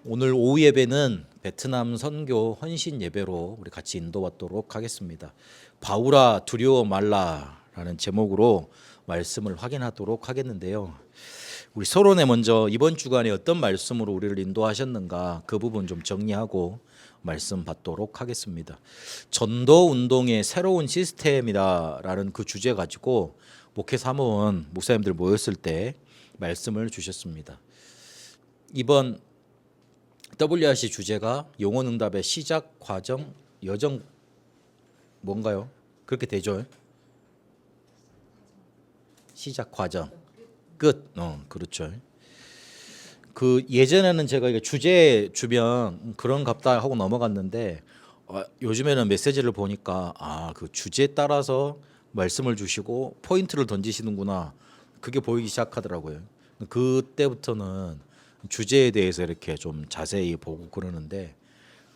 오늘 오후 예배는 베트남 선교 헌신 예배로 우리 같이 인도받도록 하겠습니다. 바울아 두려워 말라라는 제목으로 말씀을 확인하도록 하겠는데요. 우리 서론에 먼저 이번 주간에 어떤 말씀으로 우리를 인도하셨는가 그 부분 좀 정리하고 말씀 받도록 하겠습니다. 전도 운동의 새로운 시스템이다라는 그 주제 가지고 목회 사모원 목사님들 모였을 때 말씀을 주셨습니다. 이번 WRC 주제가 용언응답의 시작, 과정, 여정 뭔가요? 그렇게 되죠? 시작, 과정, 끝. 그렇죠. 그 예전에는 제가 이게 주제 주변 그런 갑다 하고 넘어갔는데 요즘에는 메시지를 보니까 그 주제에 따라서 말씀을 주시고 포인트를 던지시는구나. 그게 보이기 시작하더라고요. 그때부터는 주제에 대해서 이렇게 좀 자세히 보고 그러는데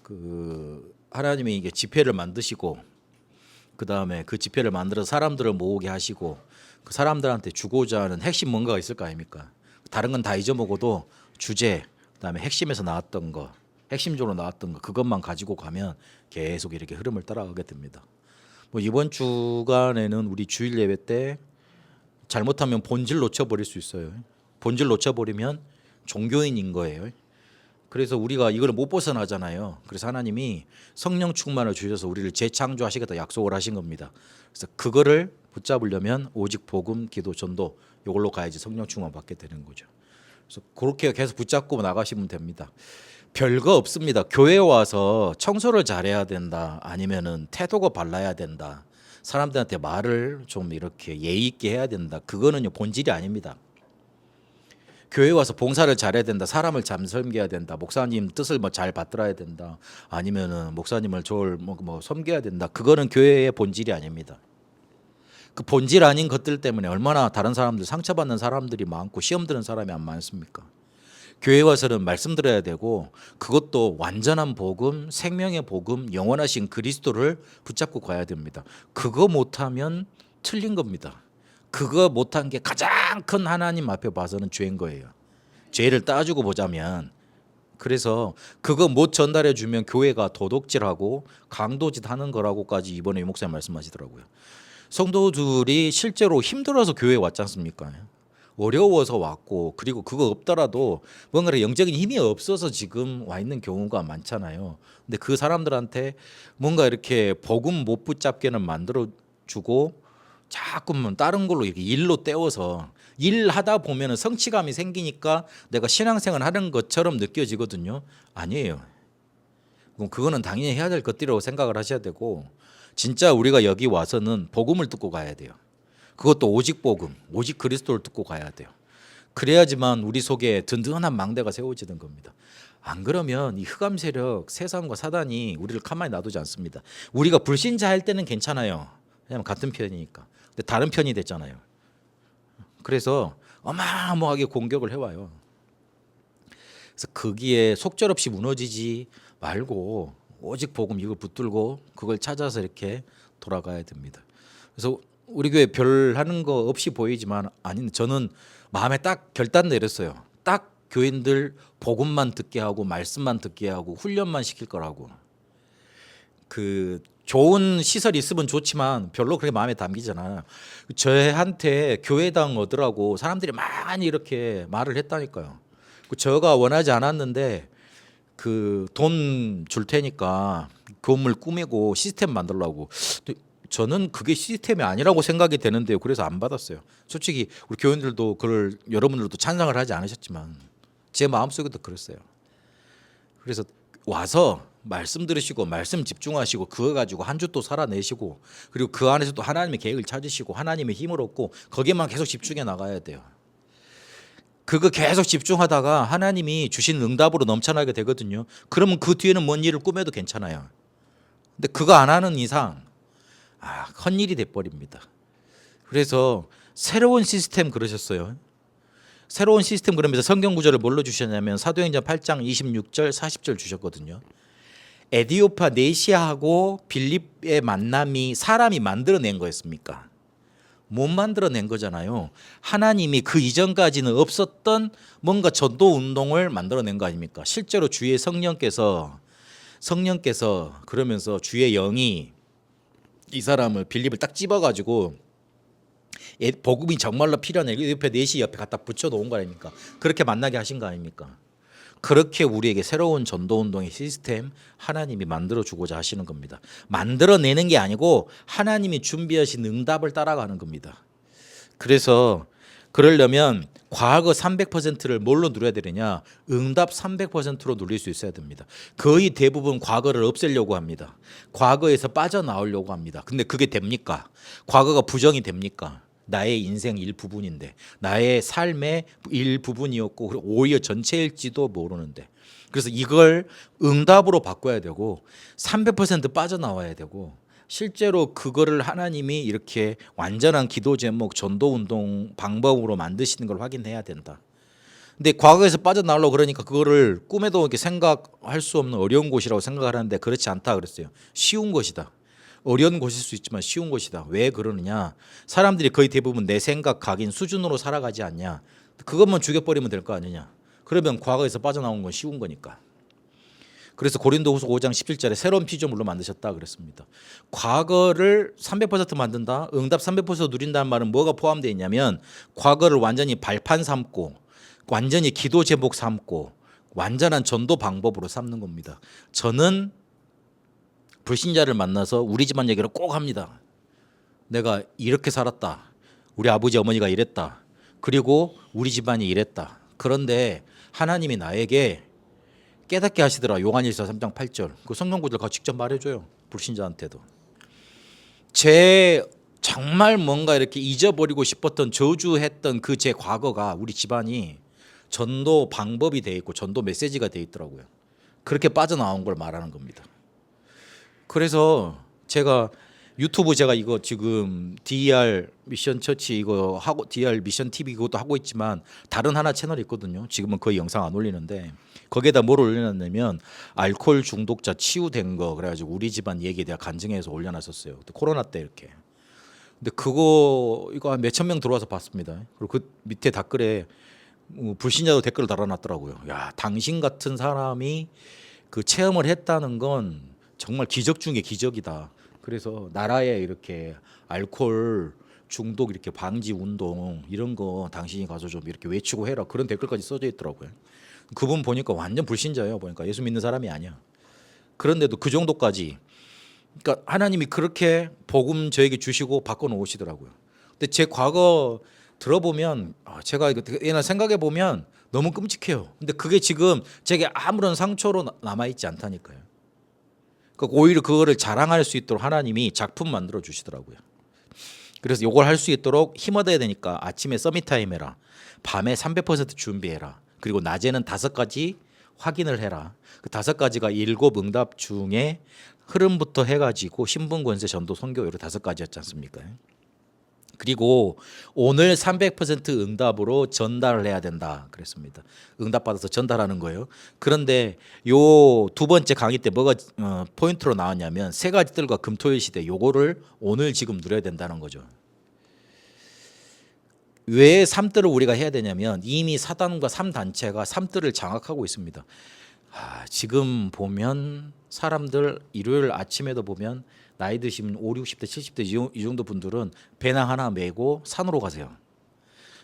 그 하나님이 이게 지폐를 만드시고 그 다음에 그 지폐를 만들어서 사람들을 모으게 하시고 그 사람들한테 주고자 하는 핵심 뭔가가 있을 거 아닙니까? 다른 건 다 잊어먹어도 주제 그다음에 핵심에서 나왔던 거 핵심적으로 나왔던 거 그것만 가지고 가면 계속 이렇게 흐름을 따라가게 됩니다. 뭐 이번 주간에는 우리 주일 예배 때 잘못하면 본질 놓쳐버릴 수 있어요. 본질 놓쳐버리면 종교인인 거예요. 그래서 우리가 이걸 못 벗어나잖아요. 그래서 하나님이 성령 충만을 주셔서 우리를 재창조하시겠다 약속을 하신 겁니다. 그래서 그거를 붙잡으려면 오직 복음, 기도, 전도 이걸로 가야지 성령 충만 받게 되는 거죠. 그래서 그렇게 계속 붙잡고 나가시면 됩니다. 별거 없습니다. 교회 와서 청소를 잘해야 된다. 아니면은 태도가 발라야 된다. 사람들한테 말을 좀 이렇게 예의 있게 해야 된다. 그거는요 본질이 아닙니다. 교회 와서 봉사를 잘해야 된다. 사람을 잘 섬겨야 된다. 목사님 뜻을 잘 받들어야 된다. 아니면은 목사님을 섬겨야 된다. 그거는 교회의 본질이 아닙니다. 그 본질 아닌 것들 때문에 얼마나 다른 사람들 상처받는 사람들이 많고 시험 드는 사람이 안 많습니까? 교회 와서는 말씀 들어야 되고 그것도 완전한 복음, 생명의 복음, 영원하신 그리스도를 붙잡고 가야 됩니다. 그거 못하면 틀린 겁니다. 그거 못한 게 가장 큰 하나님 앞에 봐서는 죄인 거예요. 죄를 따지고 보자면. 그래서 그거 못 전달해 주면 교회가 도둑질하고 강도짓 하는 거라고까지 이번에 유 목사님 말씀하시더라고요. 성도들이 실제로 힘들어서 교회에 왔지 않습니까? 어려워서 왔고 그리고 그거 없더라도 뭔가 영적인 힘이 없어서 지금 와 있는 경우가 많잖아요. 근데 그 사람들한테 뭔가 이렇게 복음 못 붙잡게는 만들어 주고 자꾸만 다른 걸로 이렇게 일로 때워서 일하다 보면은 성취감이 생기니까 내가 신앙생활 하는 것처럼 느껴지거든요. 아니에요. 그럼 그거는 당연히 해야 될 것들이라고 생각을 하셔야 되고 진짜 우리가 여기 와서는 복음을 듣고 가야 돼요. 그것도 오직 복음, 오직 그리스도를 듣고 가야 돼요. 그래야지만 우리 속에 든든한 망대가 세워지는 겁니다. 안 그러면 이 흑암 세력, 세상과 사단이 우리를 가만히 놔두지 않습니다. 우리가 불신자 할 때는 괜찮아요. 왜냐하면 같은 편이니까. 근데 다른 편이 됐잖아요. 그래서 어마어마하게 공격을 해와요. 그래서 거기에 속절없이 무너지지 말고 오직 복음 이걸 붙들고 그걸 찾아서 이렇게 돌아가야 됩니다. 그래서 우리 교회 별 하는 거 없이 보이지만 아닌 저는 마음에 딱 결단 내렸어요. 딱 교인들 복음만 듣게 하고 말씀만 듣게 하고 훈련만 시킬 거라고. 그 좋은 시설이 있으면 좋지만 별로 그렇게 마음에 담기잖아요. 저한테 교회당 얻으라고 사람들이 많이 이렇게 말을 했다니까요. 저가 원하지 않았는데 그 돈 줄 테니까 건물 꾸미고 시스템 만들라고. 저는 그게 시스템이 아니라고 생각이 되는데요. 그래서 안 받았어요. 솔직히 우리 교인들도 그걸 여러분들도 찬성을 하지 않으셨지만 제 마음속에도 그랬어요. 그래서 와서 말씀 들으시고 말씀 집중하시고 그거 가지고 한 주 또 살아내시고 그리고 그 안에서 또 하나님의 계획을 찾으시고 하나님의 힘을 얻고 거기에만 계속 집중해 나가야 돼요. 그거 계속 집중하다가 하나님이 주신 응답으로 넘쳐나게 되거든요. 그러면 그 뒤에는 뭔 일을 꾸며도 괜찮아요. 근데 그거 안 하는 이상 헛일이 돼버립니다. 그래서 새로운 시스템 그러셨어요. 새로운 시스템 그러면서 성경 구절을 뭘로 주셨냐면 사도행전 8장 26절 40절 주셨거든요. 에디오파 네시아하고 빌립의 만남이 사람이 만들어낸 거였습니까? 못 만들어낸 거잖아요. 하나님이 그 이전까지는 없었던 뭔가 전도 운동을 만들어낸 거 아닙니까? 실제로 주의 성령께서 그러면서 주의 영이 이 사람을 빌립을 딱 집어가지고 복음이 정말로 필요하네. 옆에 넷이 옆에 갖다 붙여놓은 거 아닙니까? 그렇게 만나게 하신 거 아닙니까? 그렇게 우리에게 새로운 전도운동의 시스템 하나님이 만들어주고자 하시는 겁니다. 만들어내는 게 아니고 하나님이 준비하신 응답을 따라가는 겁니다. 그래서 그러려면 과거 300%를 뭘로 누려야 되느냐? 응답 300%로 누릴 수 있어야 됩니다. 거의 대부분 과거를 없애려고 합니다. 과거에서 빠져나오려고 합니다. 근데 그게 됩니까? 과거가 부정이 됩니까? 나의 인생 일부분인데, 나의 삶의 일부분이었고 오히려 전체일지도 모르는데, 그래서 이걸 응답으로 바꿔야 되고 300% 빠져나와야 되고, 실제로 그거를 하나님이 이렇게 완전한 기도 제목, 전도 운동 방법으로 만드시는 걸 확인해야 된다. 근데 과거에서 빠져나오려고 그러니까 그거를 꿈에도 이렇게 생각할 수 없는 어려운 곳이라고 생각을 하는데 그렇지 않다 그랬어요. 쉬운 것이다. 어려운 곳일 수 있지만 쉬운 것이다. 왜 그러느냐? 사람들이 거의 대부분 내 생각 각인 수준으로 살아가지 않냐? 그것만 죽여버리면 될 거 아니냐? 그러면 과거에서 빠져나온 건 쉬운 거니까. 그래서 고린도후서 5장 17절에 새로운 피조물로 만드셨다 그랬습니다. 과거를 300% 만든다. 응답 300% 누린다는 말은 뭐가 포함되어 있냐면 과거를 완전히 발판 삼고 완전히 기도 제목 삼고 완전한 전도 방법으로 삼는 겁니다. 저는 불신자를 만나서 우리 집안 얘기를 꼭 합니다. 내가 이렇게 살았다. 우리 아버지 어머니가 이랬다. 그리고 우리 집안이 이랬다. 그런데 하나님이 나에게 깨닫게 하시더라. 요한일서 3장 8절. 그 성경 구절 가 직접 말해줘요. 불신자한테도. 제 정말 뭔가 이렇게 잊어버리고 싶었던 저주했던 그 제 과거가 우리 집안이 전도 방법이 돼 있고 전도 메시지가 돼 있더라고요. 그렇게 빠져나온 걸 말하는 겁니다. 그래서 제가 유튜브 제가 이거 지금 DR 미션 처치 이거 하고 DR 미션 TV 그것도 하고 있지만 다른 하나 채널이 있거든요. 지금은 거의 영상 안 올리는데 거기에다 뭘 올려놨냐면 알코올 중독자 치유된 거 그래가지고 우리 집안 얘기에 대해 간증해서 올려놨었어요. 그때 코로나 때 이렇게. 근데 그거 이거 한 몇천 명 들어와서 봤습니다. 그리고 그 밑에 댓글에 불신자도 댓글을 달아놨더라고요. 야, 당신 같은 사람이 그 체험을 했다는 건 정말 기적 중에 기적이다. 그래서 나라에 이렇게 알코올 중독 이렇게 방지 운동 이런 거 당신이 가서 좀 이렇게 외치고 해라. 그런 댓글까지 써져 있더라고요. 그분 보니까 완전 불신자예요. 보니까 예수 믿는 사람이 아니야. 그런데도 그 정도까지. 그러니까 하나님이 그렇게 복음 저에게 주시고 바꿔 놓으시더라고요. 근데 제 과거 들어보면 제가 이거 옛날 생각해 보면 너무 끔찍해요. 근데 그게 지금 제게 아무런 상처로 남아 있지 않다니까요. 그러니까 오히려 그거를 자랑할 수 있도록 하나님이 작품 만들어 주시더라고요. 그래서 이걸 할 수 있도록 힘 얻어야 되니까 아침에 서밋타임 해라. 밤에 300% 준비해라. 그리고 낮에는 5가지 확인을 해라. 그 5가지가 7 응답 중에 흐름부터 해가지고 신분 권세 전도 선교 이렇게 5가지였지 않습니까? 그리고 오늘 300% 응답으로 전달을 해야 된다 그랬습니다. 응답 받아서 전달하는 거예요. 그런데 요 두 번째 강의 때 뭐가 포인트로 나왔냐면 3가지 뜰과 금토일 시대 요거를 오늘 지금 누려야 된다는 거죠. 왜 3뜰을 우리가 해야 되냐면 이미 사단과 3단체가 3뜰을 장악하고 있습니다. 지금 보면 사람들 일요일 아침에도 보면 나이 드시면 5, 60대, 70대 이 정도 분들은 배낭 하나 메고 산으로 가세요.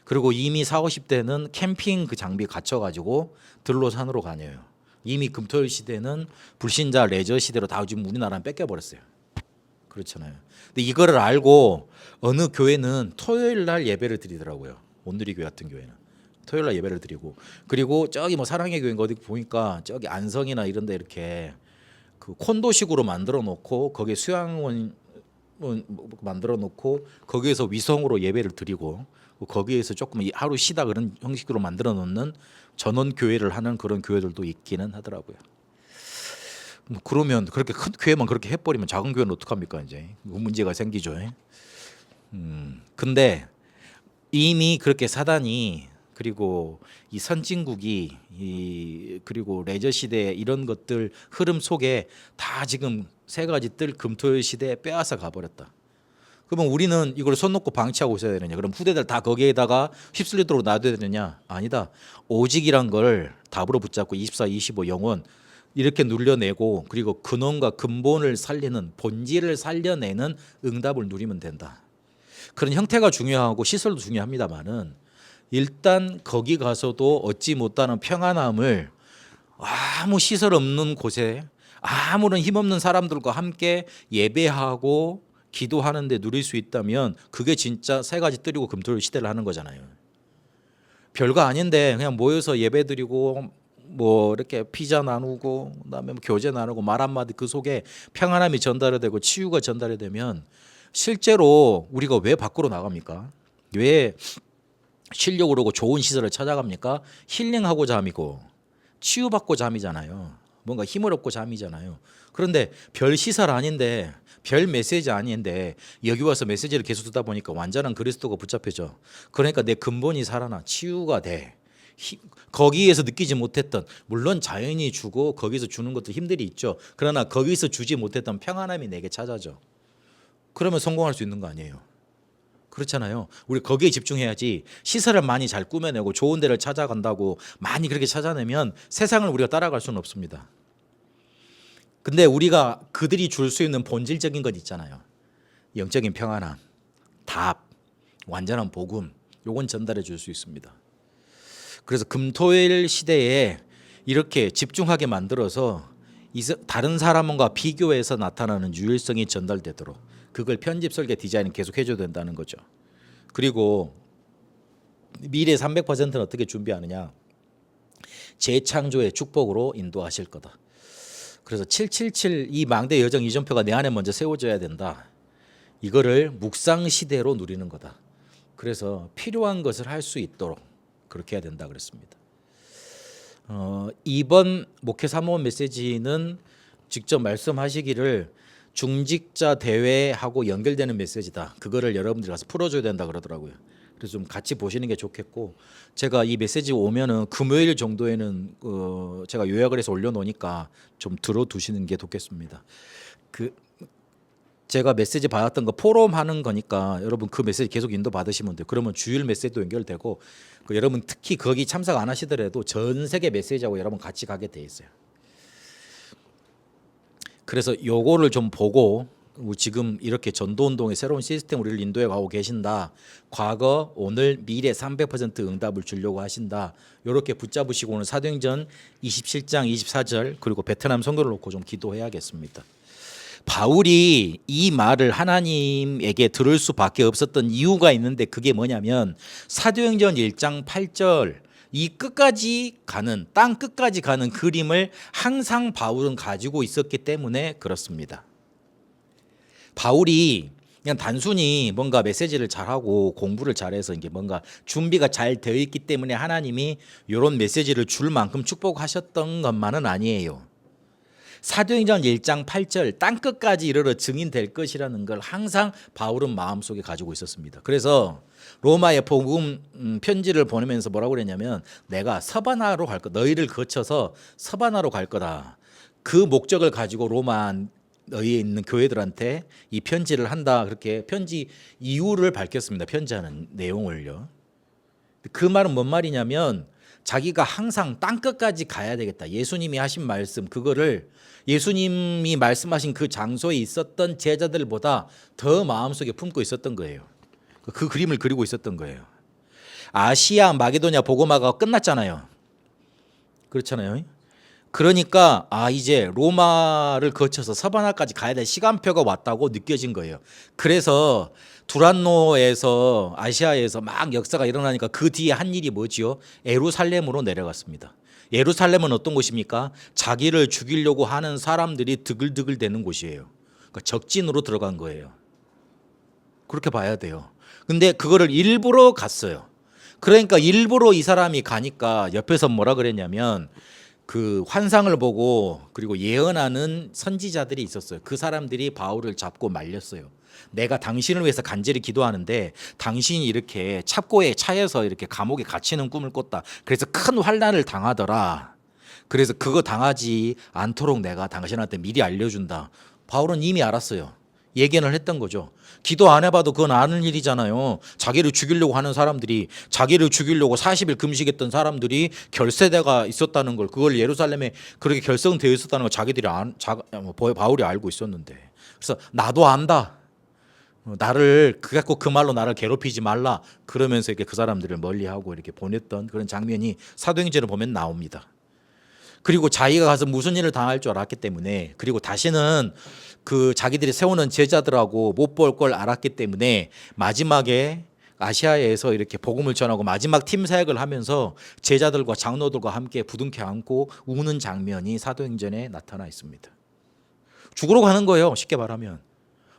그리고 이미 40, 50대는 캠핑 그 장비 갖춰가지고 들로 산으로 다녀요. 이미 금토일 시대는 불신자 레저 시대로 다 지금 우리나라는 뺏겨버렸어요. 그렇잖아요. 근데 이거를 알고 어느 교회는 토요일 날 예배를 드리더라고요. 온누리교회 같은 교회는. 토요일 날 예배를 드리고 그리고 저기 뭐 사랑의 교회인가 어디 보니까 저기 안성이나 이런 데 이렇게 그 콘도식으로 만들어 놓고 거기에 수양원 만들어 놓고 거기에서 위성으로 예배를 드리고 거기에서 조금 하루 쉬다 그런 형식으로 만들어 놓는 전원 교회를 하는 그런 교회들도 있기는 하더라고요. 뭐 그러면 그렇게 큰 교회만 그렇게 해버리면 작은 교회는 어떡합니까 이제 문제가 생기죠. 근데 이미 그렇게 사단이 그리고 이 선진국이 그리고 레저 시대 이런 것들 흐름 속에 다 지금 3가지 뜰 금토일 시대에 빼앗아 가버렸다. 그러면 우리는 이걸 손 놓고 방치하고 있어야 되느냐? 그럼 후대들 다 거기에다가 휩쓸리도록 놔둬야 되느냐? 아니다. 오직이란 걸 답으로 붙잡고 24, 25 영원 이렇게 눌려내고 그리고 근원과 근본을 살리는 본질을 살려내는 응답을 누리면 된다. 그런 형태가 중요하고 시설도 중요합니다만은 일단 거기 가서도 얻지 못하는 평안함을 아무 시설 없는 곳에 아무런 힘없는 사람들과 함께 예배하고 기도하는데 누릴 수 있다면 그게 진짜 세 가지 뜰이고 금토일 시대를 하는 거잖아요. 별거 아닌데 그냥 모여서 예배드리고 뭐 이렇게 피자 나누고 그다음에 뭐 교제 나누고 말 한마디 그 속에 평안함이 전달이 되고 치유가 전달이 되면 실제로 우리가 왜 밖으로 나갑니까? 왜 쉬려고 그러고 좋은 시설을 찾아갑니까? 힐링하고자 함이고 치유받고자 함이잖아요. 뭔가 힘을 얻고 잠이잖아요. 그런데 별 시설 아닌데 별 메시지 아닌데 여기 와서 메시지를 계속 듣다 보니까 완전한 그리스도가 붙잡혀져. 그러니까 내 근본이 살아나 치유가 돼. 거기에서 느끼지 못했던 물론 자연이 주고 거기서 주는 것도 힘들이 있죠. 그러나 거기서 주지 못했던 평안함이 내게 찾아져. 그러면 성공할 수 있는 거 아니에요. 그렇잖아요. 우리 거기에 집중해야지 시설을 많이 잘 꾸며내고 좋은 데를 찾아간다고 많이 그렇게 찾아내면 세상을 우리가 따라갈 수는 없습니다. 근데 우리가 그들이 줄 수 있는 본질적인 것 있잖아요. 영적인 평안함, 답, 완전한 복음 요건 전달해 줄 수 있습니다. 그래서 금토일 시대에 이렇게 집중하게 만들어서 다른 사람과 비교해서 나타나는 유일성이 전달되도록 그걸 편집 설계 디자인 계속 해줘야 된다는 거죠. 그리고 미래 300%는 어떻게 준비하느냐? 재창조의 축복으로 인도하실 거다. 그래서 777 이 망대 여정 이전표가 내 안에 먼저 세워져야 된다. 이거를 묵상 시대로 누리는 거다. 그래서 필요한 것을 할 수 있도록 그렇게 해야 된다 그랬습니다. 이번 목회 사모원 메시지는 직접 말씀하시기를 중직자 대회하고 연결되는 메시지다. 그거를 여러분들이 가서 풀어줘야 된다 그러더라고요. 그래서 좀 같이 보시는 게 좋겠고 제가 이 메시지 오면은 금요일 정도에는 제가 요약을 해서 올려놓으니까 좀 들어두시는 게 좋겠습니다. 제가 메시지 받았던 거 포럼하는 거니까 여러분 그 메시지 계속 인도 받으시면 돼요. 그러면 주일 메시지도 연결되고 여러분 특히 거기 참석 안 하시더라도 전 세계 메시지하고 여러분 같이 가게 돼 있어요. 그래서 요거를 좀 보고 지금 이렇게 전도운동의 새로운 시스템 우리를 인도해 가고 계신다. 과거, 오늘, 미래 300% 응답을 주려고 하신다. 이렇게 붙잡으시고 오늘 사도행전 27장 24절 그리고 베트남 선교를 놓고 좀 기도해야겠습니다. 바울이 이 말을 하나님에게 들을 수밖에 없었던 이유가 있는데 그게 뭐냐면 사도행전 1장 8절 이 끝까지 가는 땅 끝까지 가는 그림을 항상 바울은 가지고 있었기 때문에 그렇습니다. 바울이 그냥 단순히 뭔가 메시지를 잘하고 공부를 잘해서 이게 뭔가 준비가 잘 되어 있기 때문에 하나님이 이런 메시지를 줄 만큼 축복하셨던 것만은 아니에요. 사도행전 1장 8절 땅 끝까지 이르러 증인될 것이라는 걸 항상 바울은 마음속에 가지고 있었습니다. 그래서 로마의 복음 편지를 보내면서 뭐라고 그랬냐면 내가 서바나로 갈 거다. 너희를 거쳐서 서바나로 갈 거다. 그 목적을 가지고 로마에 있는 교회들한테 이 편지를 한다. 그렇게 편지 이유를 밝혔습니다. 편지하는 내용을요. 그 말은 뭔 말이냐면 자기가 항상 땅 끝까지 가야 되겠다. 예수님이 하신 말씀 그거를 예수님이 말씀하신 그 장소에 있었던 제자들보다 더 마음속에 품고 있었던 거예요. 그 그림을 그리고 있었던 거예요. 아시아 마게도냐 복음화가 끝났잖아요. 그렇잖아요. 그러니까 이제 로마를 거쳐서 서바나까지 가야 될 시간표가 왔다고 느껴진 거예요. 그래서 두란노에서 아시아에서 막 역사가 일어나니까 그 뒤에 한 일이 뭐지요? 예루살렘으로 내려갔습니다. 예루살렘은 어떤 곳입니까? 자기를 죽이려고 하는 사람들이 드글드글 대는 곳이에요. 그러니까 적진으로 들어간 거예요. 그렇게 봐야 돼요. 근데 그거를 일부러 갔어요. 그러니까 일부러 이 사람이 가니까 옆에서 뭐라 그랬냐면 그 환상을 보고 그리고 예언하는 선지자들이 있었어요. 그 사람들이 바울을 잡고 말렸어요. 내가 당신을 위해서 간절히 기도하는데 당신이 이렇게 찹고에 차여서 이렇게 감옥에 갇히는 꿈을 꿨다. 그래서 큰 환난을 당하더라. 그래서 그거 당하지 않도록 내가 당신한테 미리 알려준다. 바울은 이미 알았어요. 예견을 했던 거죠. 기도 안 해봐도 그건 아는 일이잖아요. 자기를 죽이려고 하는 사람들이, 자기를 죽이려고 40일 금식했던 사람들이 결세대가 있었다는 걸, 그걸 예루살렘에 그렇게 결성되어 있었다는 걸 자기들이 바울이 알고 있었는데, 그래서 나도 안다. 나를 그갖고 그 말로 나를 괴롭히지 말라. 그러면서 이렇게 그 사람들을 멀리하고 이렇게 보냈던 그런 장면이 사도행전을 보면 나옵니다. 그리고 자기가 가서 무슨 일을 당할 줄 알았기 때문에, 그리고 다시는 그 자기들이 세우는 제자들하고 못 볼 걸 알았기 때문에 마지막에 아시아에서 이렇게 복음을 전하고 마지막 팀 사역을 하면서 제자들과 장로들과 함께 부둥켜 안고 우는 장면이 사도행전에 나타나 있습니다. 죽으러 가는 거예요. 쉽게 말하면.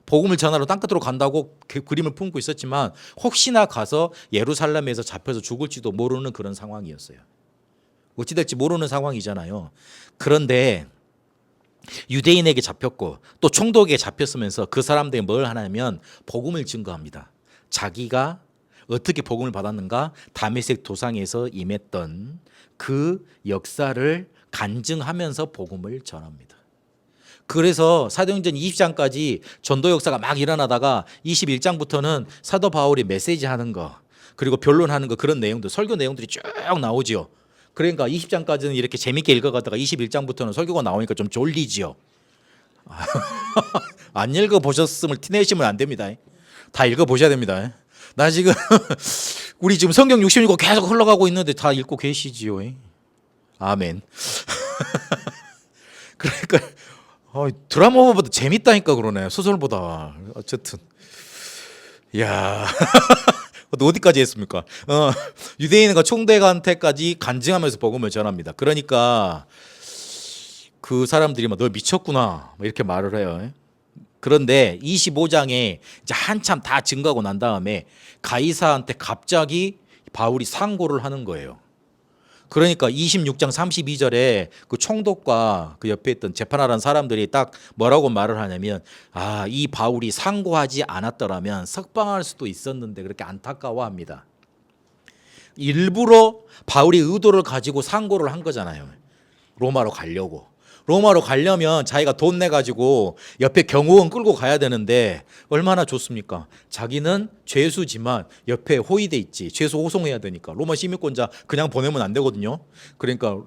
복음을 전하러 땅끝으로 간다고 그림을 품고 있었지만 혹시나 가서 예루살렘에서 잡혀서 죽을지도 모르는 그런 상황이었어요. 어찌 될지 모르는 상황이잖아요. 그런데 유대인에게 잡혔고 또 총독에게 잡혔으면서 그 사람들이 뭘 하냐면 복음을 증거합니다. 자기가 어떻게 복음을 받았는가, 다메섹 도상에서 임했던 그 역사를 간증하면서 복음을 전합니다. 그래서 사도행전 20장까지 전도 역사가 막 일어나다가 21장부터는 사도 바울이 메시지 하는 거, 그리고 변론하는 거, 그런 내용들, 설교 내용들이 쭉 나오지요. 그러니까 20장까지는 이렇게 재밌게 읽어가다가 21장부터는 설교가 나오니까 좀 졸리지요. 안 읽어보셨음을 티내시면 안 됩니다. 다 읽어보셔야 됩니다. 나 지금 우리 지금 성경 60읽고 계속 흘러가고 있는데 다 읽고 계시지요. 아멘. 그러니까 드라마보다 재밌다니까 그러네. 소설보다. 어쨌든 야 어디까지 했습니까? 유대인과 총대한테까지 간증하면서 복음을 전합니다. 그러니까 그 사람들이 막 너 미쳤구나 이렇게 말을 해요. 그런데 25장에 이제 한참 다 증거하고 난 다음에 가이사한테 갑자기 바울이 상고를 하는 거예요. 그러니까 26장 32절에 그 총독과 그 옆에 있던 재판하라는 사람들이 딱 뭐라고 말을 하냐면, 이 바울이 상고하지 않았더라면 석방할 수도 있었는데, 그렇게 안타까워합니다. 일부러 바울이 의도를 가지고 상고를 한 거잖아요. 로마로 가려고. 로마로 가려면 자기가 돈 내가지고 옆에 경호원 끌고 가야 되는데 얼마나 좋습니까? 자기는 죄수지만 옆에 호위돼 있지. 죄수 호송해야 되니까. 로마 시민권자 그냥 보내면 안 되거든요. 그러니까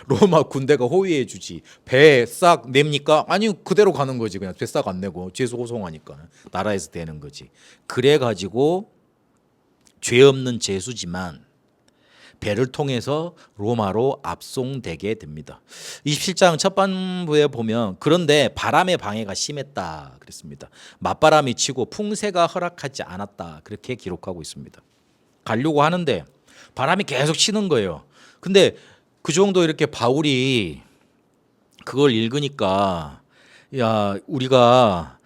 로마 군대가 호위해 주지. 배 싹 냅니까? 아니, 그대로 가는 거지. 그냥 배 싹 안 내고 죄수 호송하니까 나라에서 되는 거지. 그래가지고 죄 없는 죄수지만 배를 통해서 로마로 압송되게 됩니다. 27장 첫 반부에 보면, 그런데 바람의 방해가 심했다 그랬습니다. 맞바람이 치고 풍세가 허락하지 않았다, 그렇게 기록하고 있습니다. 가려고 하는데 바람이 계속 치는 거예요. 근데 그 정도 이렇게 바울이 그걸 읽으니까, 야, 우리가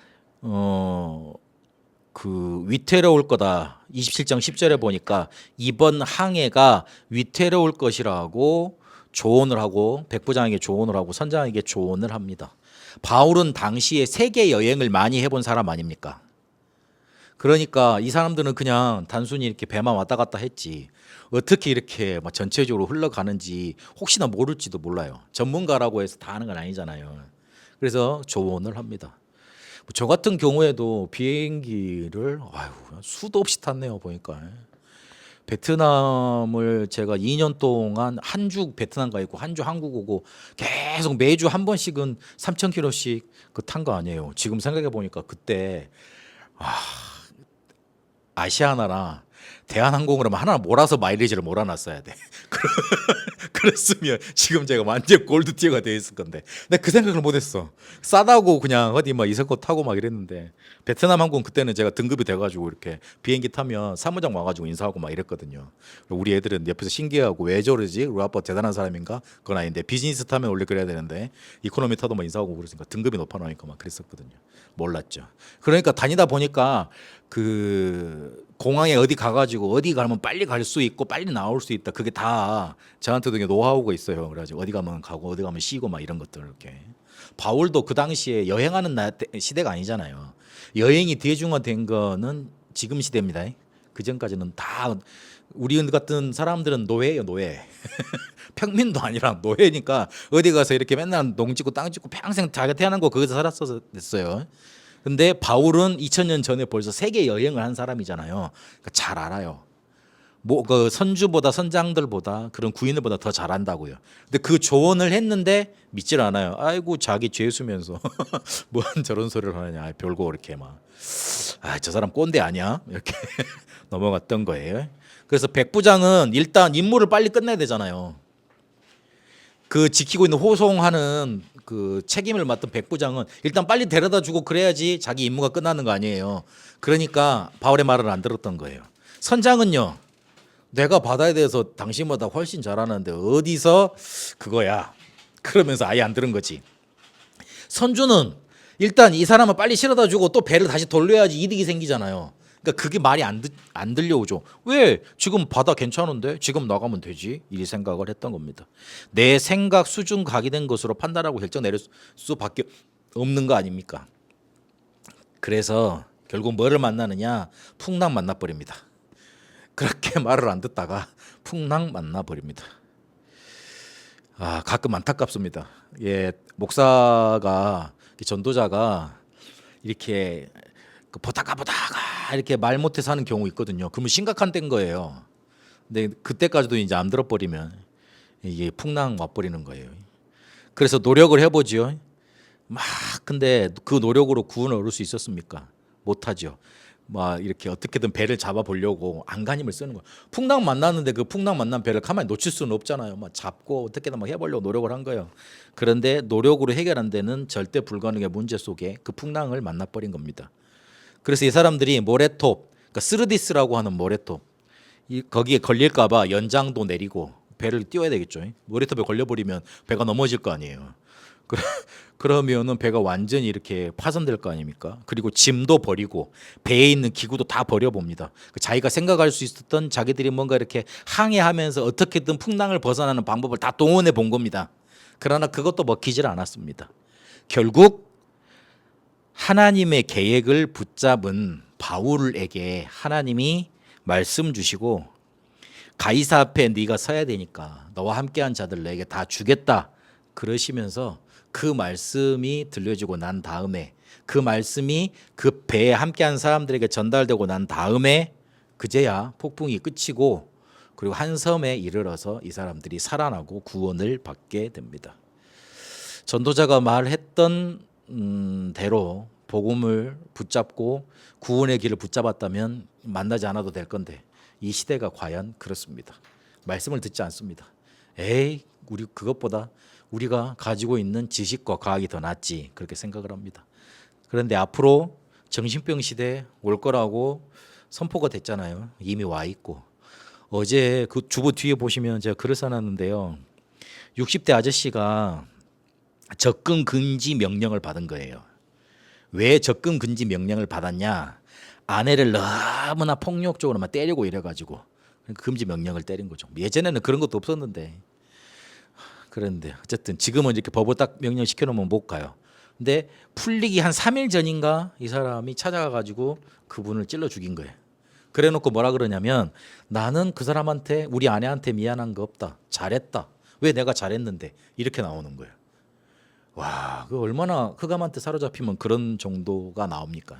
그 위태로울 거다. 27장 10절에 보니까 이번 항해가 위태로울 것이라고 조언을 하고, 백부장에게 조언을 하고 선장에게 조언을 합니다. 바울은 당시에 세계 여행을 많이 해본 사람 아닙니까? 그러니까 이 사람들은 그냥 단순히 이렇게 배만 왔다 갔다 했지 어떻게 이렇게 막 전체적으로 흘러가는지 혹시나 모를지도 몰라요. 전문가라고 해서 다 아는 건 아니잖아요. 그래서 조언을 합니다. 저 같은 경우에도 비행기를 수도 없이 탔네요. 보니까 베트남을 제가 2년 동안 한 주 베트남 가 있고 한 주 한국 오고 계속 매주 한 번씩은 3,000km씩 그 탄 거 아니에요. 지금 생각해 보니까 그때 아시아나라 대한항공으로 하나 몰아서 마일리지를 몰아놨어야 돼. 그랬으면 지금 제가 완전 골드티어가 돼 있을 건데. 근데 그 생각을 못했어. 싸다고 그냥 어디 막 이석고 타고 막 이랬는데, 베트남 항공 그때는 제가 등급이 돼가지고 이렇게 비행기 타면 사무장 와가지고 인사하고 막 이랬거든요. 우리 애들은 옆에서 신기해하고 왜 저러지? 우리 아빠 대단한 사람인가? 그건 아닌데 비즈니스 타면 원래 그래야 되는데 이코노미 타도 막 인사하고 그랬으니까 등급이 높아나니까 막 그랬었거든요. 몰랐죠. 그러니까 다니다 보니까 그 공항에 어디 가가지고 어디 가면 빨리 갈 수 있고 빨리 나올 수 있다. 그게 다 저한테도 노하우가 있어요. 그래가지고 어디 가면 가고 어디 가면 쉬고 막 이런 것들 이렇게. 바울도 그 당시에 여행하는 시대가 아니잖아요. 여행이 대중화된 거는 지금 시대입니다. 그 전까지는 다 우리 같은 사람들은 노예예요, 노예. 평민도 아니라 노예니까 어디 가서 이렇게 맨날 농 짓고 땅 짓고 평생 자기가 태어난 거 거기서 살았어서 됐어요. 근데 바울은 2000년 전에 벌써 세계 여행을 한 사람이잖아요. 그러니까 잘 알아요. 뭐 그 선주보다 선장들보다 그런 구인들보다 더 잘한다고요. 근데 그 조언을 했는데 믿질 않아요. 아이고 자기 죄수면서 뭔 저런 소리를 하느냐. 별거 이렇게 막. 저 사람 꼰대 아니야? 이렇게 넘어갔던 거예요. 그래서 백부장은 일단 임무를 빨리 끝내야 되잖아요. 그 지키고 있는 호송하는 그 책임을 맡은 백부장은 일단 빨리 데려다 주고 그래야지 자기 임무가 끝나는 거 아니에요. 그러니까 바울의 말을 안 들었던 거예요. 선장은요. 내가 바다에 대해서 당신보다 훨씬 잘 아는데 어디서 그거야. 그러면서 아예 안 들은 거지. 선주는 일단 이 사람을 빨리 실어다 주고 또 배를 다시 돌려야지 이득이 생기잖아요. 그러니까 그게 말이 안 들려오죠. 왜 지금 바다 괜찮은데 지금 나가면 되지? 이 생각을 했던 겁니다. 내 생각 수준 각이된 것으로 판단하고 결정 내릴 수밖에 없는 거 아닙니까? 그래서 결국 뭐를 만나느냐? 풍랑 만나버립니다. 그렇게 말을 안 듣다가 풍랑 만나버립니다. 가끔 안타깝습니다. 목사가 전도자가 이렇게 보다가 이렇게 말 못해서 하는 경우 있거든요. 그러면 심각한 때인 거예요. 근데 그때까지도 이제 안 들어버리면 이게 풍랑 와버리는 거예요. 그래서 노력을 해보지요. 근데 그 노력으로 구원을 얻을 수 있었습니까? 못하죠. 이렇게 어떻게든 배를 잡아보려고 안간힘을 쓰는 거예요. 풍랑 만났는데 그 풍랑 만난 배를 가만히 놓칠 수는 없잖아요. 잡고 어떻게든 해보려고 노력을 한 거예요. 그런데 노력으로 해결 안 되는 절대 불가능의 문제 속에 그 풍랑을 만나버린 겁니다. 그래서 이 사람들이 모래톱, 그러니까 스르디스라고 하는 모래톱, 거기에 걸릴까봐 연장도 내리고 배를 띄워야 되겠죠. 모래톱에 걸려버리면 배가 넘어질 거 아니에요. 그러면은 배가 완전히 이렇게 파손될 거 아닙니까? 그리고 짐도 버리고 배에 있는 기구도 다 버려봅니다. 자기가 생각할 수 있었던 자기들이 뭔가 이렇게 항해하면서 어떻게든 풍랑을 벗어나는 방법을 다 동원해 본 겁니다. 그러나 그것도 먹히질 않았습니다. 결국 하나님의 계획을 붙잡은 바울에게 하나님이 말씀 주시고 가이사 앞에 네가 서야 되니까 너와 함께한 자들 내게 다 주겠다 그러시면서 그 말씀이 들려지고 난 다음에 그 말씀이 그 배에 함께한 사람들에게 전달되고 난 다음에 그제야 폭풍이 끝이고 그리고 한 섬에 이르러서 이 사람들이 살아나고 구원을 받게 됩니다. 전도자가 말했던 대로 복음을 붙잡고 구원의 길을 붙잡았다면 만나지 않아도 될 건데 이 시대가 과연 그렇습니다. 말씀을 듣지 않습니다. 우리 그것보다 우리가 가지고 있는 지식과 과학이 더 낫지 그렇게 생각을 합니다. 그런데 앞으로 정신병 시대 올 거라고 선포가 됐잖아요. 이미 와 있고 어제 그 주보 뒤에 보시면 제가 글을 써놨는데요. 60대 아저씨가 접근 금지 명령을 받은 거예요. 왜 접근 금지 명령을 받았냐? 아내를 너무나 폭력적으로 막 때리고 이래가지고 금지 명령을 때린 거죠. 예전에는 그런 것도 없었는데 그런데 어쨌든 지금은 이렇게 법을 딱 명령 시켜놓으면 못 가요. 근데 풀리기 한 3일 전인가 이 사람이 찾아가가지고 그분을 찔러 죽인 거예요. 그래놓고 뭐라 그러냐면 나는 그 사람한테 우리 아내한테 미안한 거 없다. 잘했다. 왜 내가 잘했는데 이렇게 나오는 거예요. 와, 그 얼마나 흑암한테 사로잡히면 그런 정도가 나옵니까?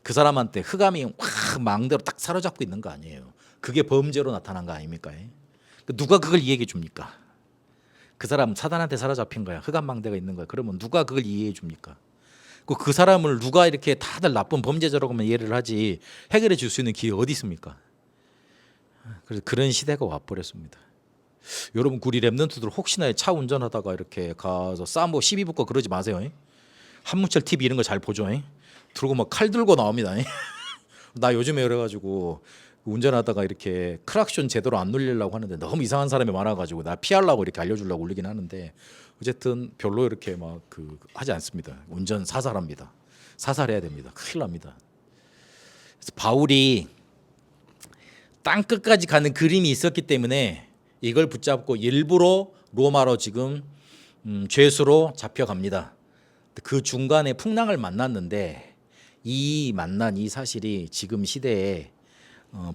그 사람한테 흑암이 확 망대로 딱 사로잡고 있는 거 아니에요. 그게 범죄로 나타난 거 아닙니까? 누가 그걸 이해해 줍니까? 그 사람 사단한테 사로잡힌 거야. 흑암 망대가 있는 거야. 그러면 누가 그걸 이해해 줍니까? 그 사람을 누가 이렇게 다들 나쁜 범죄자라고만 이해를 하지 해결해 줄 수 있는 기회 어디 있습니까? 그래서 그런 시대가 와버렸습니다. 여러분 우리 랩런트들 혹시나 차 운전하다가 이렇게 가서 싸움 시비 붙고 그러지 마세요. 한문철 TV 이런 거 잘 보죠. 들고 막 칼 들고 나옵니다. 나 요즘에 그래가지고 운전하다가 이렇게 크락션 제대로 안 눌리려고 하는데 너무 이상한 사람이 많아가지고 나 피하려고 이렇게 알려주려고 올리긴 하는데 어쨌든 별로 이렇게 막 하지 않습니다. 운전 사살합니다. 사살해야 됩니다. 큰일 납니다. 그래서 바울이 땅 끝까지 가는 그림이 있었기 때문에 이걸 붙잡고 일부러 로마로 지금 죄수로 잡혀갑니다. 그 중간에 풍랑을 만났는데 이 만난 이 사실이 지금 시대에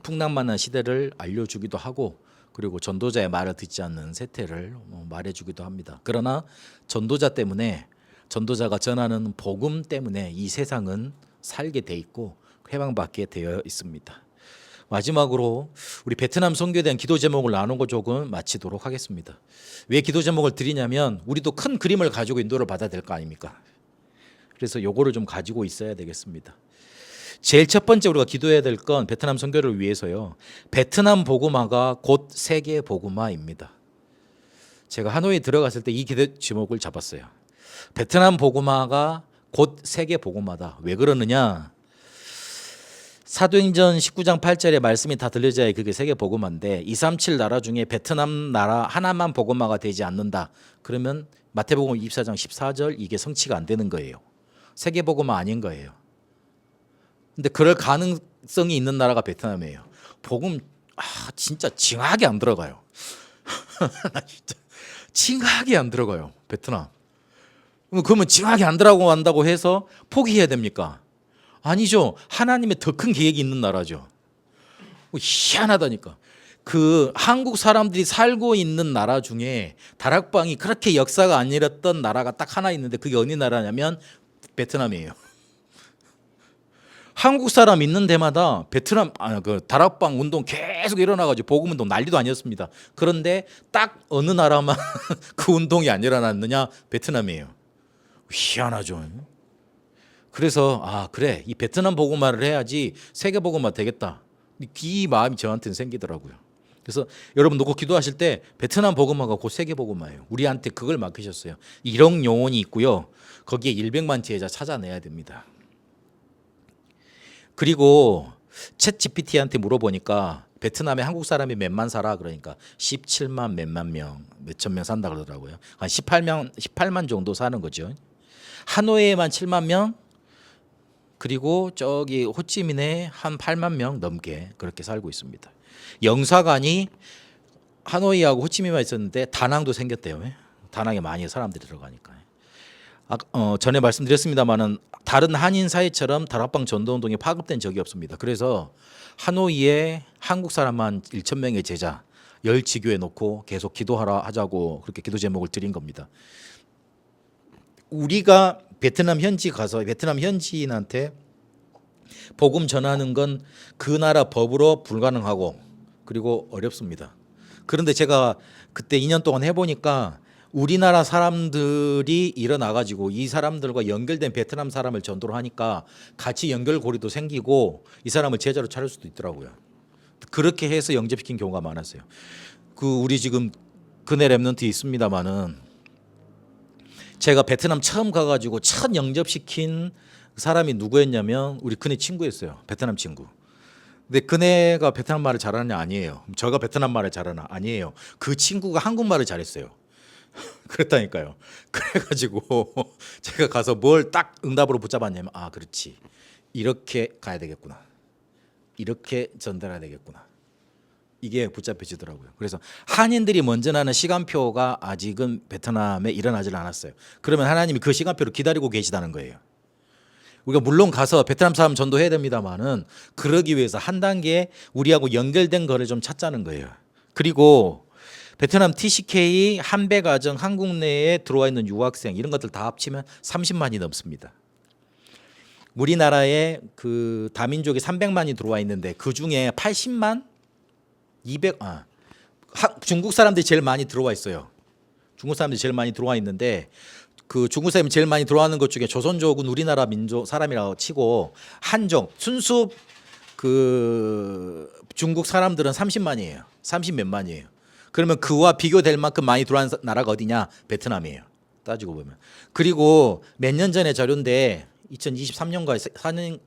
풍랑 만난 시대를 알려주기도 하고 그리고 전도자의 말을 듣지 않는 세태를 말해주기도 합니다. 그러나 전도자 때문에 전도자가 전하는 복음 때문에 이 세상은 살게 돼 있고 해방받게 되어 있습니다. 마지막으로 우리 베트남 선교에 대한 기도 제목을 나누고 조금 마치도록 하겠습니다. 왜 기도 제목을 드리냐면 우리도 큰 그림을 가지고 인도를 받아야 될 거 아닙니까? 그래서 요거를 좀 가지고 있어야 되겠습니다. 제일 첫 번째 우리가 기도해야 될 건 베트남 선교를 위해서요. 베트남 복음화가 곧 세계 복음화입니다. 제가 하노이에 들어갔을 때 이 기도 제목을 잡았어요. 베트남 복음화가 곧 세계 복음화다. 왜 그러느냐? 사도행전 19장 8절에 말씀이 다 들려져야 그게 세계 복음화인데 237 나라 중에 베트남 나라 하나만 복음화가 되지 않는다. 그러면 마태복음 24장 14절 이게 성취가 안 되는 거예요. 세계 복음화 아닌 거예요. 근데 그럴 가능성이 있는 나라가 베트남이에요. 복음 진짜 징하게 안 들어가요. 진짜 징하게 안 들어가요. 베트남. 그러면 징하게 안 들어간다고 해서 포기해야 됩니까? 아니죠. 하나님의 더 큰 계획이 있는 나라죠. 희한하다니까. 그 한국 사람들이 살고 있는 나라 중에 다락방이 그렇게 역사가 안 일었던 나라가 딱 하나 있는데 그게 어느 나라냐면 베트남이에요. 한국 사람 있는 데마다 베트남 그 다락방 운동 계속 일어나가지고 복음 운동 난리도 아니었습니다. 그런데 딱 어느 나라만 그 운동이 안 일어났느냐? 베트남이에요. 희한하죠. 그래서 그래 이 베트남 복음화를 해야지 세계 복음화 되겠다. 이 마음이 저한테는 생기더라고요. 그래서 여러분 놓고 기도하실 때 베트남 복음화가 곧 세계 복음화예요. 우리한테 그걸 맡기셨어요. 1억 영혼이 있고요. 거기에 100만 제자 찾아내야 됩니다. 그리고 챗 GPT한테 물어보니까 베트남에 한국 사람이 몇만 살아 그러니까 17만 몇만 명, 몇천 명 산다 그러더라고요. 한 18만 정도 사는 거죠. 하노이에만 7만 명, 그리고 저기 호치민에 한 8만 명 넘게 그렇게 살고 있습니다. 영사관이 하노이하고 호치민만 있었는데 다낭도 생겼대요. 다낭에 많이 사람들이 들어가니까. 전에 말씀드렸습니다마는 다른 한인 사회처럼 다락방 전도운동이 파급된 적이 없습니다. 그래서 하노이에 한국 사람만 1천 명의 제자 10지교에 놓고 계속 기도하라 하자고 그렇게 기도 제목을 드린 겁니다. 우리가 베트남 현지 가서 베트남 현지인한테 복음 전하는 건 그 나라 법으로 불가능하고 그리고 어렵습니다. 그런데 제가 그때 2년 동안 해보니까 우리나라 사람들이 일어나가지고 이 사람들과 연결된 베트남 사람을 전도를 하니까 같이 연결고리도 생기고 이 사람을 제자로 차릴 수도 있더라고요. 그렇게 해서 영접시킨 경우가 많았어요. 우리 지금 근해 랩런트 있습니다마는 제가 베트남 처음 가가지고 첫 영접시킨 사람이 누구였냐면 우리 그네 친구였어요. 베트남 친구. 근데 그네가 베트남 말을 잘하느냐 아니에요. 제가 베트남 말을 잘하나 아니에요. 그 친구가 한국말을 잘했어요. 그랬다니까요. 그래가지고 제가 가서 뭘 딱 응답으로 붙잡았냐면 그렇지. 이렇게 가야 되겠구나. 이렇게 전달해야 되겠구나. 이게 붙잡혀지더라고요. 그래서 한인들이 먼저 나는 시간표가 아직은 베트남에 일어나질 않았어요. 그러면 하나님이 그 시간표를 기다리고 계시다는 거예요. 우리가 물론 가서 베트남 사람 전도해야 됩니다만은 그러기 위해서 한 단계 우리하고 연결된 거를 좀 찾자는 거예요. 그리고 베트남 TCK 한배가정 한국 내에 들어와 있는 유학생 이런 것들 다 합치면 30만이 넘습니다. 우리나라에 그 다민족이 300만이 들어와 있는데 그 중에 80만 200 중국 사람들이 제일 많이 들어와 있어요. 중국 사람들이 제일 많이 들어와 있는데 그 중국 사람이 제일 많이 들어와는 것 중에 조선족은 우리나라 민족 사람이라고 치고 한족 순수 그 중국 사람들은 30만이에요. 30 몇 만이에요. 그러면 그와 비교될 만큼 많이 들어온 나라가 어디냐? 베트남이에요. 따지고 보면. 그리고 몇 년 전에 자료인데 2023년가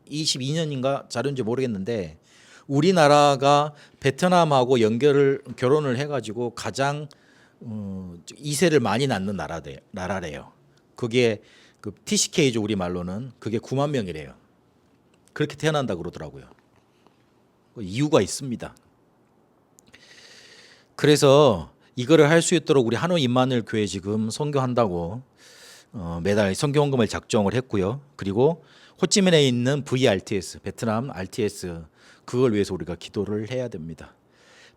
22년인가 자료인지 모르겠는데 우리나라가 베트남하고 결혼을 해가지고 가장 2세를 많이 낳는 나라래요. 그게 그 TCK죠 우리 말로는 그게 9만 명이래요. 그렇게 태어난다 그러더라고요. 이유가 있습니다. 그래서 이거를 할 수 있도록 우리 한우 임마누엘 교회 지금 선교한다고 매달 선교헌금을 작정을 했고요. 그리고 호치민에 있는 VRTS 베트남 RTS 그걸 위해서 우리가 기도를 해야 됩니다.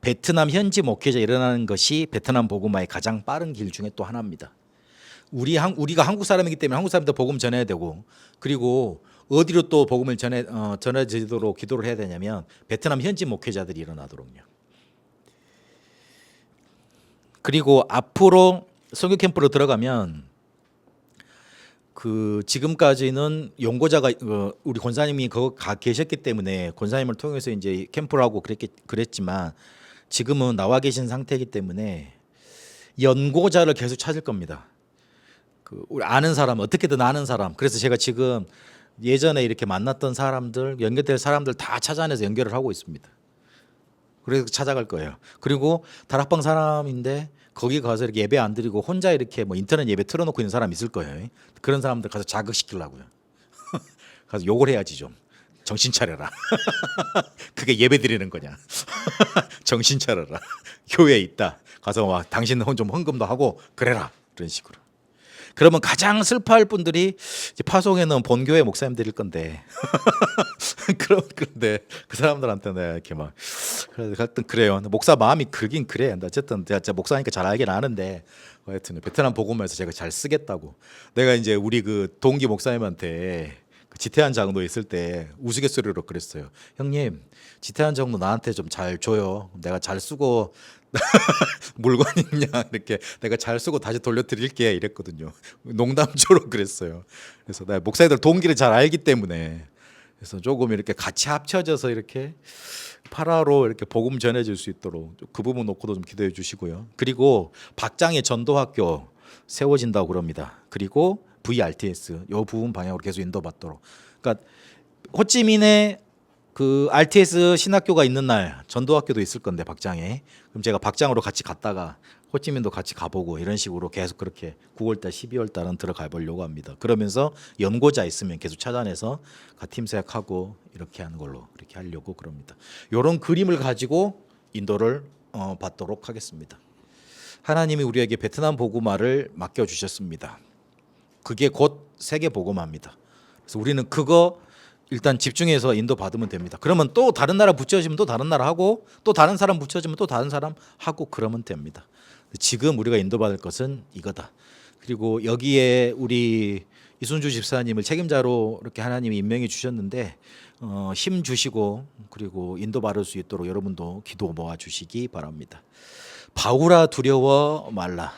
베트남 현지 목회자 일어나는 것이 베트남 복음화의 가장 빠른 길 중에 또 하나입니다. 우리가 한국 사람이기 때문에 한국 사람들 복음 전해야 되고, 그리고 어디로 또 복음을 전해지도록 기도를 해야 되냐면 베트남 현지 목회자들이 일어나도록요. 그리고 앞으로 선교 캠프로 들어가면 그 지금까지는 연고자가 우리 권사님이 거기 가 계셨기 때문에 권사님을 통해서 이제 캠프를 하고 그랬지만 지금은 나와 계신 상태이기 때문에 연고자를 계속 찾을 겁니다. 그 우리 아는 사람, 어떻게든 아는 사람. 그래서 제가 지금 예전에 이렇게 만났던 사람들, 연결될 사람들 다 찾아내서 연결을 하고 있습니다. 그래서 찾아갈 거예요. 그리고 다락방 사람인데 거기 가서 이렇게 예배 안 드리고 혼자 이렇게 뭐 인터넷 예배 틀어놓고 있는 사람 있을 거예요. 그런 사람들 가서 자극시키려고요. 가서 욕을 해야지 좀. 정신 차려라. 그게 예배 드리는 거냐. 정신 차려라. 교회에 있다. 가서 와 당신 좀 헌금도 하고 그래라. 그런 식으로. 그러면 가장 슬퍼할 분들이 이제 파송에는 본교회 목사님들일 건데 그런데 그 사람들한테 내가 이렇게 막 하여튼 그래요. 목사 마음이 그긴 그래. 어쨌든 제가 목사니까 잘 알긴 아는데 하여튼 베트남 복음에서 제가 잘 쓰겠다고. 내가 이제 우리 그 동기 목사님한테 그 지태한 장로 있을 때 우스갯소리로 그랬어요. 형님, 지태한 장로 나한테 좀 잘 줘요. 내가 잘 쓰고 물건 있냐 이렇게 내가 잘 쓰고 다시 돌려드릴게 이랬거든요. 농담조로 그랬어요. 그래서 내가 목사님들 동기를 잘 알기 때문에 그래서 조금 이렇게 같이 합쳐져서 이렇게 8화로 이렇게 복음 전해질 수 있도록 그 부분 놓고도 좀 기도해 주시고요. 그리고 박장의 전도학교 세워진다고 그럽니다. 그리고 VRTS 요 부분 방향으로 계속 인도받도록. 그러니까 호찌민의 그 RTS 신학교가 있는 날 전도학교도 있을 건데 박장에 그럼 제가 박장으로 같이 갔다가 호찌민도 같이 가보고 이런 식으로 계속 그렇게 9월달 12월달은 들어가 보려고 합니다. 그러면서 연고자 있으면 계속 찾아내서 팀사역하고 이렇게 하는 걸로 이렇게 하려고 그럽니다. 이런 그림을 가지고 인도를 받도록 하겠습니다. 하나님이 우리에게 베트남 복음화를 맡겨주셨습니다. 그게 곧 세계 복음화입니다. 그래서 우리는 그거 일단 집중해서 인도 받으면 됩니다. 그러면 또 다른 나라 붙여지면 또 다른 나라 하고 또 다른 사람 붙여지면 또 다른 사람 하고 그러면 됩니다. 지금 우리가 인도받을 것은 이거다. 그리고 여기에 우리 이순주 집사님을 책임자로 이렇게 하나님이 임명해 주셨는데 힘 주시고 그리고 인도받을 수 있도록 여러분도 기도 모아 주시기 바랍니다. 바울아 두려워 말라.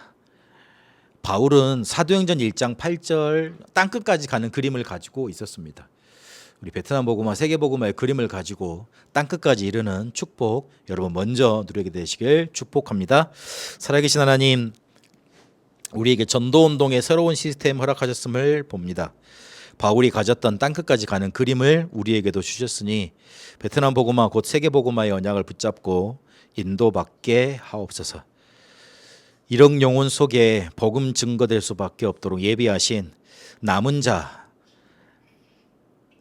바울은 사도행전 1장 8절 땅끝까지 가는 그림을 가지고 있었습니다. 우리 베트남 복음화, 세계 복음화의 그림을 가지고 땅끝까지 이르는 축복 여러분 먼저 누리게 되시길 축복합니다. 살아계신 하나님, 우리에게 전도운동의 새로운 시스템 허락하셨음을 봅니다. 바울이 가졌던 땅끝까지 가는 그림을 우리에게도 주셨으니 베트남 복음화 곧 세계 복음화의 언약을 붙잡고 인도받게 하옵소서. 일억 영혼 속에 복음 증거될 수밖에 없도록 예비하신 남은 자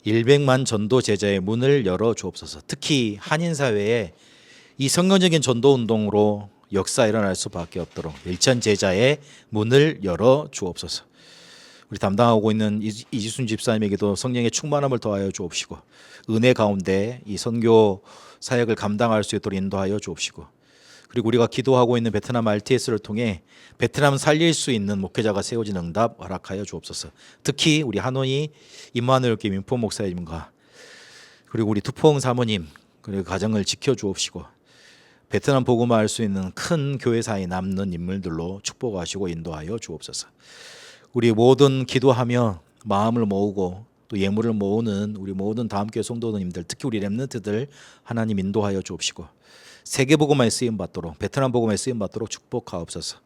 100만 전도 제자의 문을 열어 주옵소서. 특히 한인 사회에 이 성경적인 전도 운동으로 역사 일어날 수밖에 없도록 일천 제자의 문을 열어 주옵소서. 우리 담당하고 있는 이지순 집사님에게도 성령의 충만함을 더하여 주옵시고 은혜 가운데 이 선교 사역을 감당할 수 있도록 인도하여 주옵시고 그리고 우리가 기도하고 있는 베트남 RTS를 통해 베트남 살릴 수 있는 목회자가 세워진 응답 허락하여 주옵소서. 특히 우리 하노이 임마누엘 교회 민포 목사님과 그리고 우리 투포응 사모님 그리고 가정을 지켜 주옵시고 베트남 복음화 할 수 있는 큰 교회사에 남는 인물들로 축복하시고 인도하여 주옵소서. 우리 모든 기도하며 마음을 모으고 또 예물을 모으는 우리 모든 다음교회 성도님들 특히 우리 렘넌트들 하나님 인도하여 주옵시고 세계 복음화에 쓰임 받도록 베트남 복음화에 쓰임 받도록 축복하옵소서.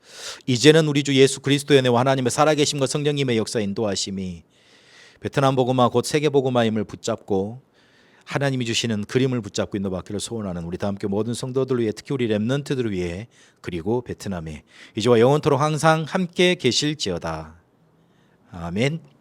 이제는 우리 주 예수 그리스도의 은혜와 하나님의 살아계심과 성령님의 역사 인도하심이 베트남 복음화 곧 세계 복음화임을 붙잡고 하나님이 주시는 그림을 붙잡고 인도받기를 소원하는 우리 다함께 모든 성도들 위해 특히 우리 렘넌트들을 위해 그리고 베트남에 이제와 영원토록 항상 함께 계실지어다. 아멘.